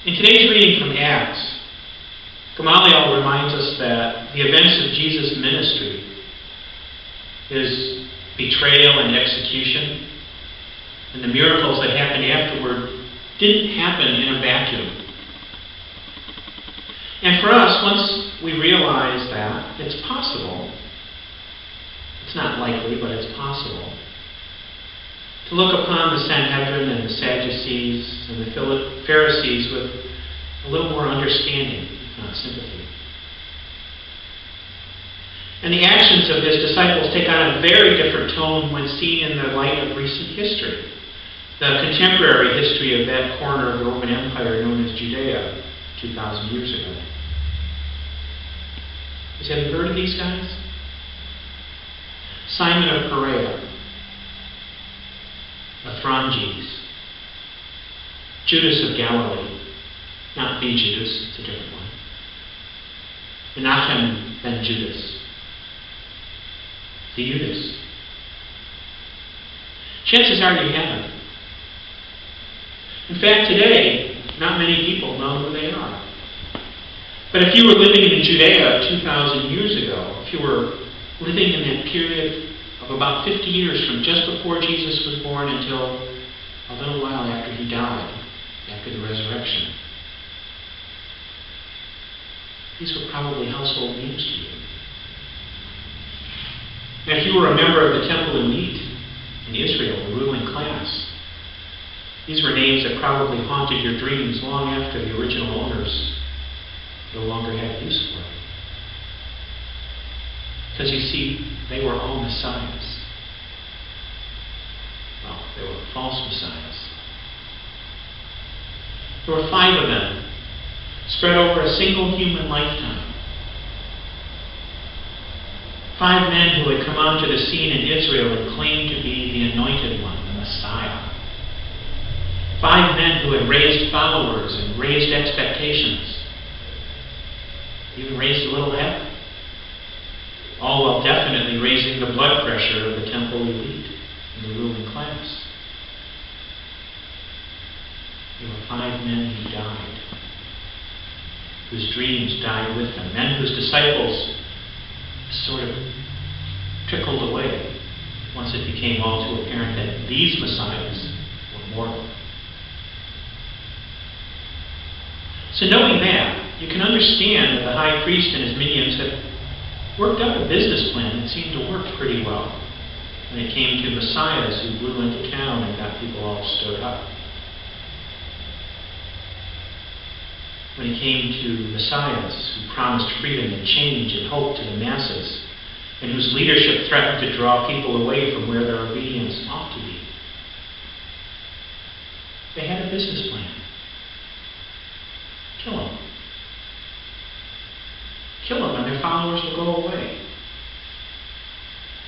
In today's reading from Acts, Gamaliel reminds us that the events of Jesus' ministry, his betrayal and execution, and the miracles that happened afterward didn't happen in a vacuum. And for us, once we realize that, it's possible, it's not likely, but it's possible, to look upon the Sanhedrin and the Sadducees and the Pharisees with a little more understanding, if not sympathy. And the actions of his disciples take on a very different tone when seen in the light of recent history, the contemporary history of that corner of the Roman Empire known as Judea 2,000 years ago. Have you heard of these guys? Simon of Perea, Athronges, Judas of Galilee, not the Judas, it's a different one, Menachem ben Judas, the Judas. Chances are you haven't. In fact, today, not many people know who they are. But if you were living in Judea 2,000 years ago, if you were living in that period of about 50 years from just before Jesus was born until a little while after he died, after the resurrection, these were probably household names to you. And if you were a member of the temple elite in Israel, the ruling class, these were names that probably haunted your dreams long after the original owners no longer had use for it. Because you see, they were all messiahs. Well, they were false messiahs. There were 5 of them, spread over a single human lifetime. 5 men who had come onto the scene in Israel and claimed to be the anointed one, the Messiah. 5 men who had raised followers and raised expectations. Even raised a little heaven. All while definitely raising the blood pressure of the temple elite and the ruling class. There were 5 men who died, whose dreams died with them, men whose disciples sort of trickled away once it became all too apparent that these messiahs were mortal. So knowing that, you can understand that the high priest and his minions had worked out a business plan that seemed to work pretty well when it came to messiahs who blew into town and got people all stirred up. When it came to messiahs who promised freedom and change and hope to the masses, and whose leadership threatened to draw people away from where their obedience ought to be. They had a business plan. Kill them. Kill them and their followers will go away.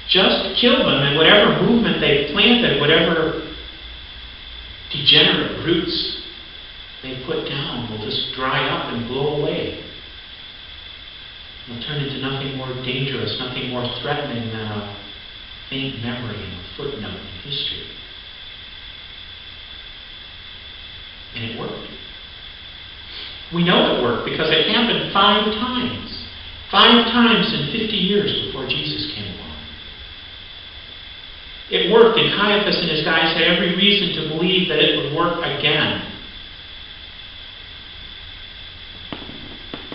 Just kill them and whatever movement they planted, whatever degenerate roots they put down will just dry up and blow away. They'll turn into nothing more dangerous, nothing more threatening than a faint memory and a footnote in history. And it worked. We know it worked because it happened 5 times. 5 times in 50 years before Jesus came along. It worked, and Caiaphas and his guys had every reason to believe that it would work again.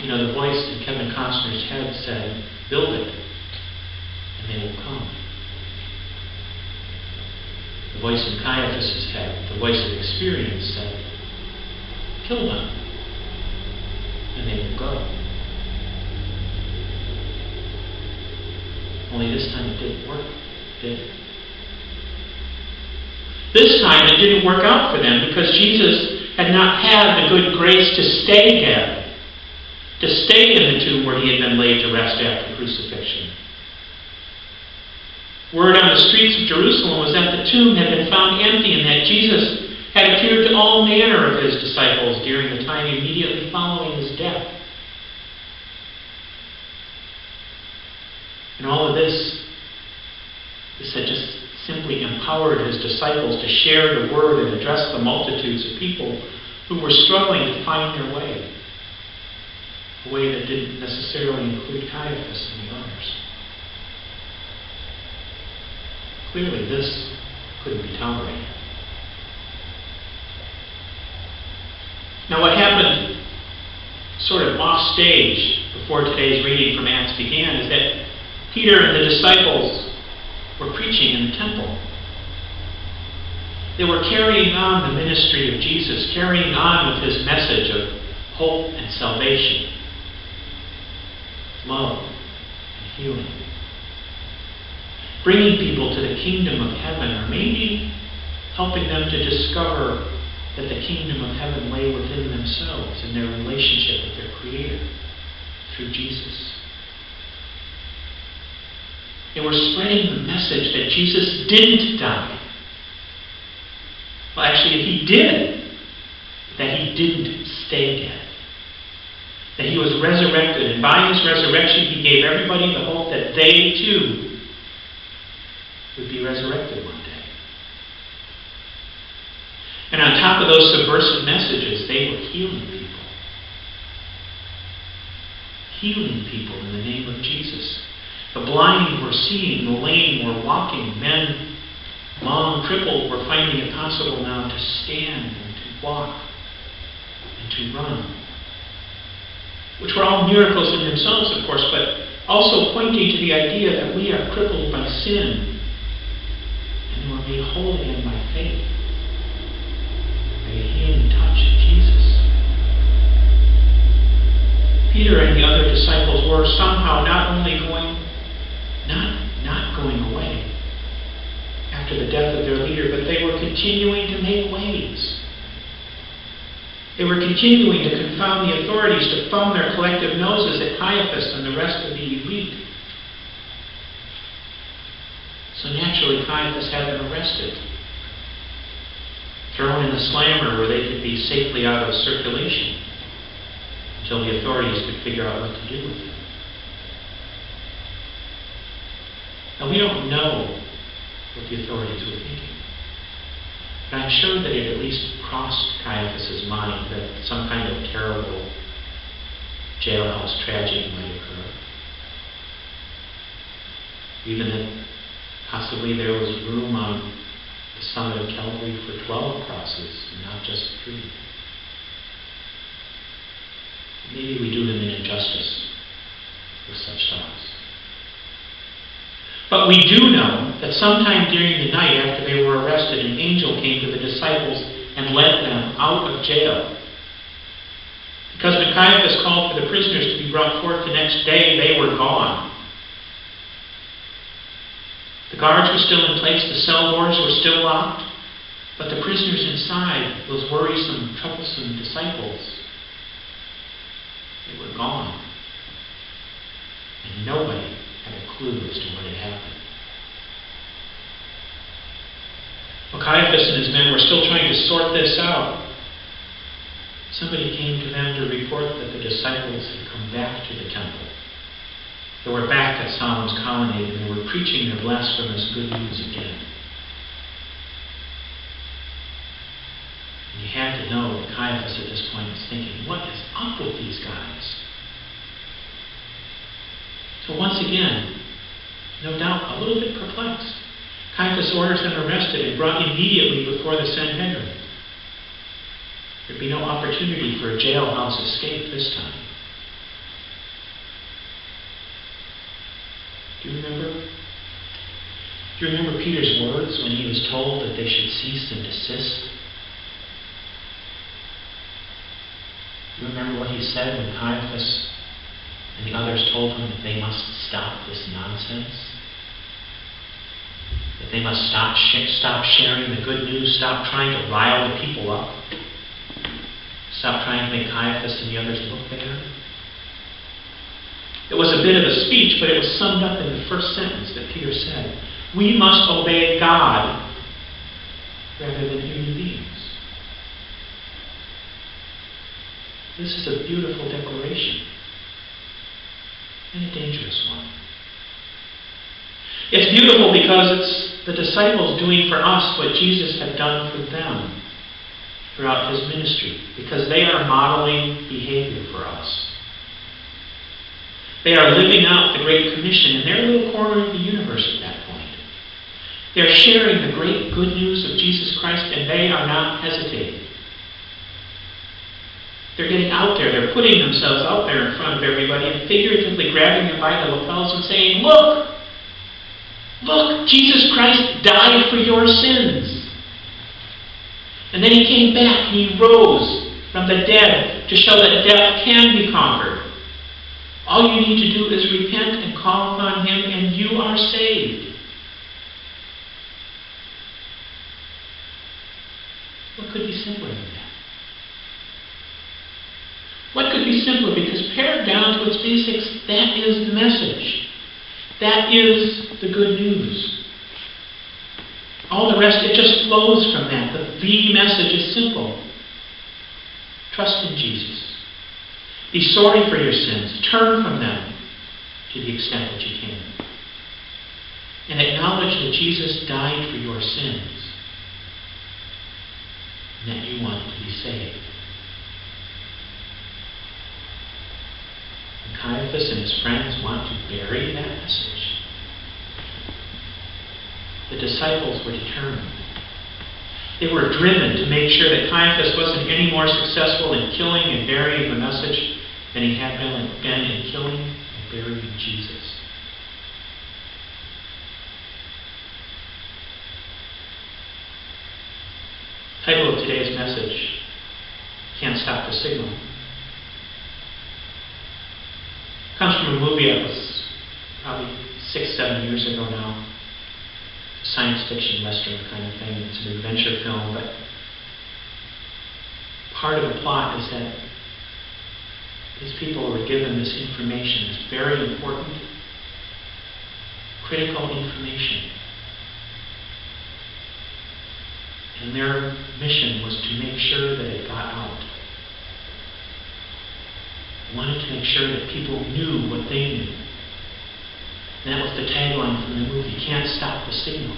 You know, the voice in Kevin Costner's head said, "Build it, and they will come." The voice in Caiaphas' head, the voice of experience, said, "Kill them, and they will go." Only this time it didn't work, did it? This time it didn't work out for them because Jesus had not had the good grace to stay dead, to stay in the tomb where he had been laid to rest after crucifixion. Word on the streets of Jerusalem was that the tomb had been found empty and that Jesus had appeared to all manner of his disciples during the time immediately following his death. And all of this had just simply empowered his disciples to share the word and address the multitudes of people who were struggling to find their way, a way that didn't necessarily include Caiaphas and the others. Clearly, this couldn't be tolerated. Now, what happened sort of off stage before today's reading from Acts began is that Peter and the disciples were preaching in the temple. They were carrying on the ministry of Jesus, carrying on with his message of hope and salvation, love and healing. Bringing people to the kingdom of heaven, or maybe helping them to discover that the kingdom of heaven lay within themselves in their relationship with their Creator through Jesus. They were spreading the message that Jesus didn't die. Well, actually, he did. That he didn't stay dead. That he was resurrected, and by his resurrection he gave everybody the hope that they too would be resurrected one day. And on top of those subversive messages, they were healing people. Healing people in the name of Jesus. The blind were seeing, the lame were walking, men long crippled were finding it possible now to stand and to walk and to run. Which were all miracles in themselves, of course, but also pointing to the idea that we are crippled by sin and were made whole again by faith. By a healing touch of Jesus. Peter and the other disciples were somehow not only not going away after the death of their leader, but they were continuing to make waves. They were continuing to confound the authorities, to thumb their collective noses at Caiaphas and the rest of the elite. So naturally, Caiaphas had them arrested, thrown in the slammer where they could be safely out of circulation until the authorities could figure out what to do with them. Now, we don't know what the authorities were thinking, but I'm sure that it at least crossed Caiaphas' mind that some kind of terrible jailhouse tragedy might occur. Even that possibly there was room on the summit of Calvary for 12 crosses, and not just 3. Maybe we do him an injustice with such thoughts. But we do know that sometime during the night after they were arrested, an angel came to the disciples and led them out of jail. Because when Caiaphas called for the prisoners to be brought forth the next day, they were gone. The guards were still in place, the cell doors were still locked, but the prisoners inside, those worrisome, troublesome disciples, they were gone. And nobody had a clue as to what had happened. Well, Caiaphas and his men were still trying to sort this out. Somebody came to them to report that the disciples had come back to the temple. They were back at Solomon's colonnade, and they were preaching their blasphemous good news again. And you had to know that Caiaphas at this point was thinking, what is up with these guys? So once again, no doubt a little bit perplexed, Caiaphas orders them arrested and brought immediately before the Sanhedrin. There'd be no opportunity for a jailhouse escape this time. Do you remember Peter's words when he was told that they should cease and desist? Do you remember what he said when Caiaphas and the others told him that they must stop this nonsense? That they must stop sharing the good news, stop trying to rile the people up, stop trying to make Caiaphas and the others look bad? It was a bit of a speech, but it was summed up in the first sentence that Peter said. We must obey God rather than human beings. This is a beautiful declaration and a dangerous one. It's beautiful because it's the disciples doing for us what Jesus had done for them. throughout his ministry, because they are modeling behavior for us. They are living out the Great Commission in their little corner of the universe at that point. They are sharing the great good news of Jesus Christ, and they are not hesitating. They're getting out there. They're putting themselves out there in front of everybody and figuratively grabbing them by the lapels and saying, "Look! Look! Jesus Christ died for your sins. And then he came back and he rose from the dead to show that death can be conquered. All you need to do is repent and call upon him, and you are saved." What could be simpler than that? What could be simpler? Because pared down to its basics, that is the message. That is the good news. All the rest, it just flows from that. The message is simple. Trust in Jesus. Be sorry for your sins. Turn from them to the extent that you can. And acknowledge that Jesus died for your sins. And that you want to be saved. And Caiaphas and his friends want to bury that message. The disciples were determined. They were driven to make sure that Caiaphas wasn't any more successful in killing and burying the message than he had been in killing and burying Jesus. The title of today's message, Can't Stop the Signal, comes from a movie that was probably 6-7 years ago now. Science fiction western kind of thing. It's an adventure film, but part of the plot is that these people were given this information, this very important, critical information. And their mission was to make sure that it got out. They wanted to make sure that people knew what they knew. And that was the tagline from the movie, Can't Stop the Signal.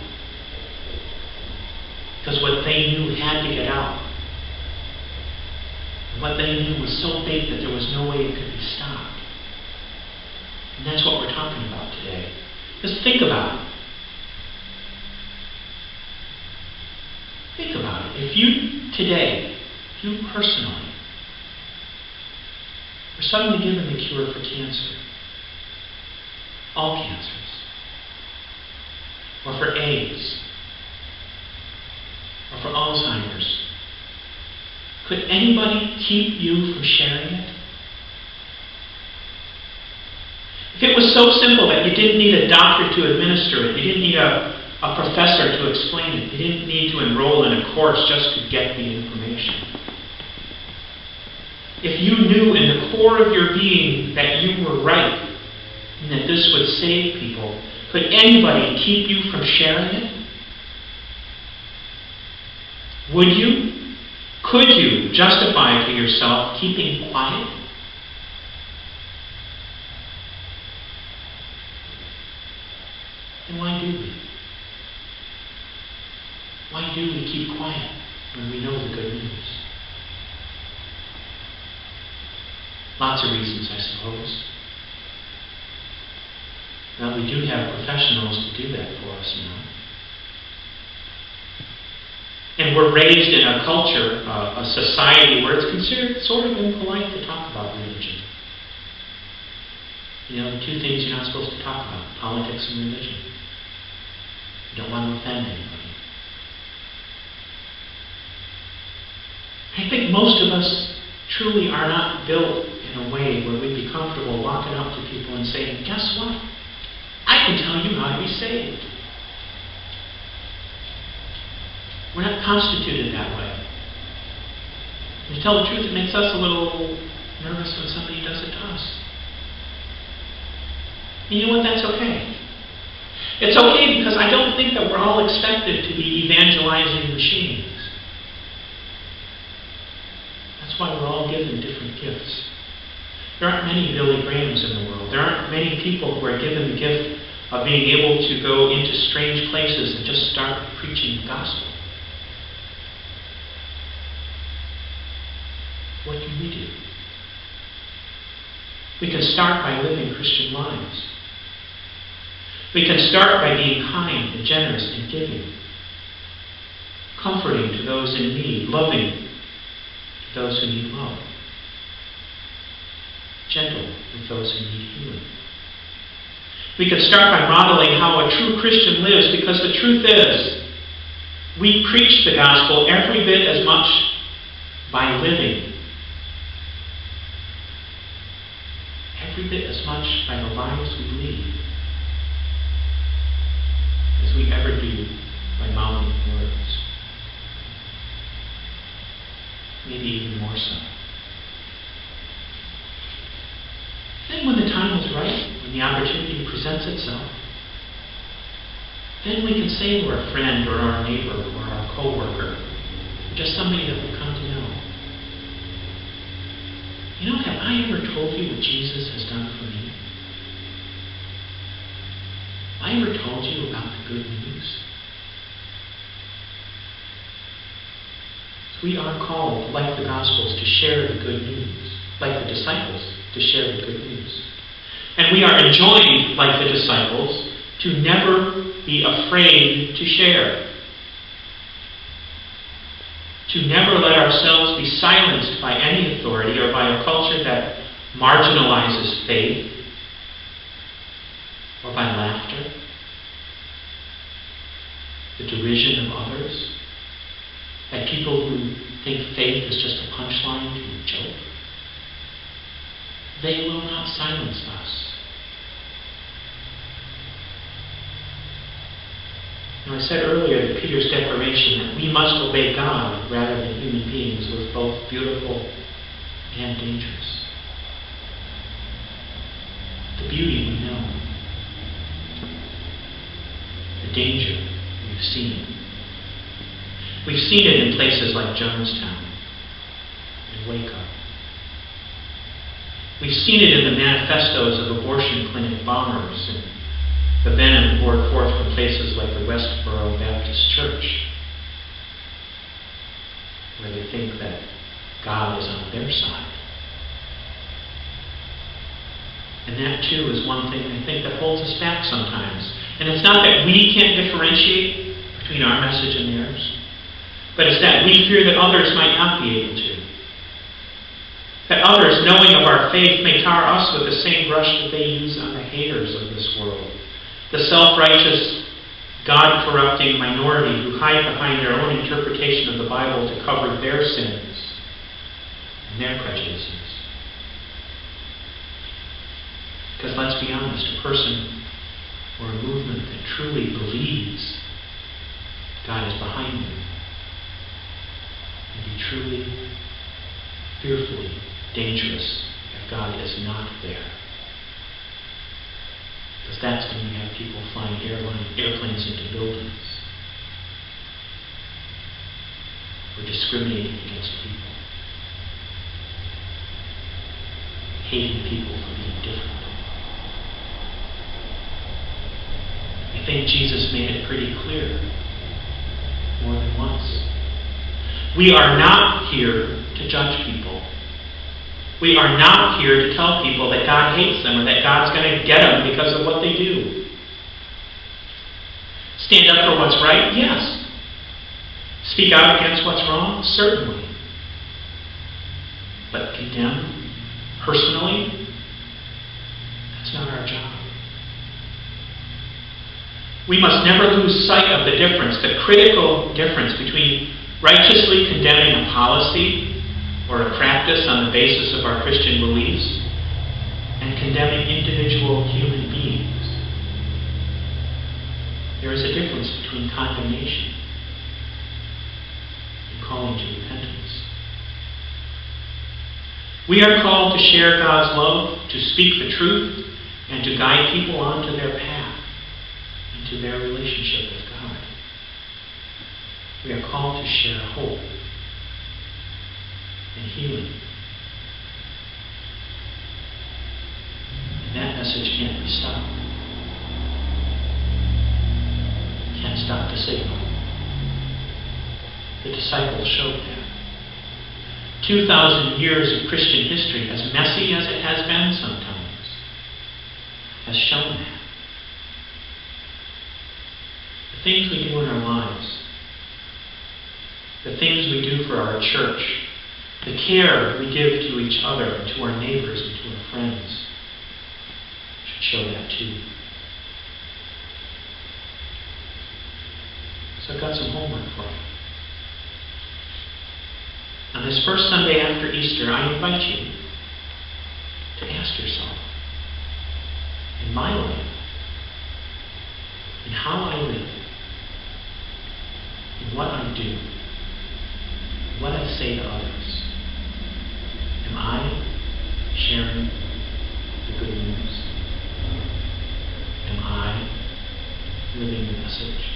Because what they knew had to get out. And what they knew was so big that there was no way it could be stopped. And that's what we're talking about today. Just think about it. Think about it. If you today, you personally, were suddenly given the cure for cancer, all cancers, or for AIDS, or for Alzheimer's, could anybody keep you from sharing it? If it was so simple that you didn't need a doctor to administer it, you didn't need a professor to explain it, you didn't need to enroll in a course just to get the information. If you knew in the core of your being that you were right, and that this would save people, could anybody keep you from sharing it? Would you? Could you justify to yourself keeping quiet? Then why do we? Why do we keep quiet when we know the good news? Lots of reasons, I suppose. Well, we do have professionals to do that for us now. And we're raised in a culture, a society where it's considered sort of impolite to talk about religion. You know, the two things you're not supposed to talk about, politics and religion. You don't want to offend anybody. I think most of us truly are not built in a way where we'd be comfortable walking up to people and saying, "Guess what? I can tell you how to be saved." We're not constituted that way. And to tell the truth, it makes us a little nervous when somebody does it to us. And you know what? That's okay. It's okay because I don't think that we're all expected to be evangelizing machines. That's why we're all given different gifts. There aren't many Billy Grahams in the world. There aren't many people who are given the gift of being able to go into strange places and just start preaching the gospel. What can we do? We can start by living Christian lives. We can start by being kind and generous and giving, comforting to those in need, loving to those who need love, gentle with those who need healing. We can start by modeling how a true Christian lives, because the truth is, we preach the gospel every bit as much by living, every bit as much by the lives we lead, as we ever do by mouthing words. Maybe even more so. Then when the time is right, when the opportunity presents itself, then we can say to our friend or our neighbor or our coworker, just somebody that we've come to know, you know, have I ever told you what Jesus has done for me? Have I ever told you about the good news? We are called, like the Gospels, to share the good news, like the disciples, to share the good news. And we are enjoined, like the disciples, to never be afraid to share. To never let ourselves be silenced by any authority or by a culture that marginalizes faith or by laughter, the derision of others, by people who think faith is just a punchline to a joke. They will not silence us. Now, I said earlier that Peter's declaration that we must obey God rather than human beings was both beautiful and dangerous. The beauty we know. The danger we've seen. We've seen it in places like Jonestown and Waco. We've seen it in the manifestos of abortion clinic bombers and the venom poured forth from places like the Westboro Baptist Church, where they think that God is on their side. And that too is one thing I think that holds us back sometimes. And it's not that we can't differentiate between our message and theirs, but it's that we fear that others might not be able to. That others, knowing of our faith, may tar us with the same brush that they use on the haters of this world. The self-righteous, God-corrupting minority who hide behind their own interpretation of the Bible to cover their sins and their prejudices. Because let's be honest, a person or a movement that truly believes God is behind them can be truly, fearfully dangerous if God is not there. Because that's when we have people flying airplanes into buildings, or discriminating against people, hating people for being different. I think Jesus made it pretty clear more than once. We are not here to judge people. We are not here to tell people that God hates them or that God's going to get them because of what they do. Stand up for what's right? Yes. Speak out against what's wrong? Certainly. But condemn personally? That's not our job. We must never lose sight of the difference, the critical difference between righteously condemning a policy or a practice on the basis of our Christian beliefs and condemning individual human beings. There is a difference between condemnation and calling to repentance. We are called to share God's love, to speak the truth, and to guide people onto their path, into their relationship with God. We are called to share hope and healing. And that message can't be stopped. Can't stop the signal. The disciples showed that. 2,000 years of Christian history, as messy as it has been sometimes, has shown that. The things we do in our lives, the things we do for our church, the care we give to each other and to our neighbors and to our friends should show that too. So I've got some homework for you. On this first Sunday after Easter, I invite you to ask yourself, in my life, in how I live, in what I do, what I say to others, am I sharing the good news? Am I living the message?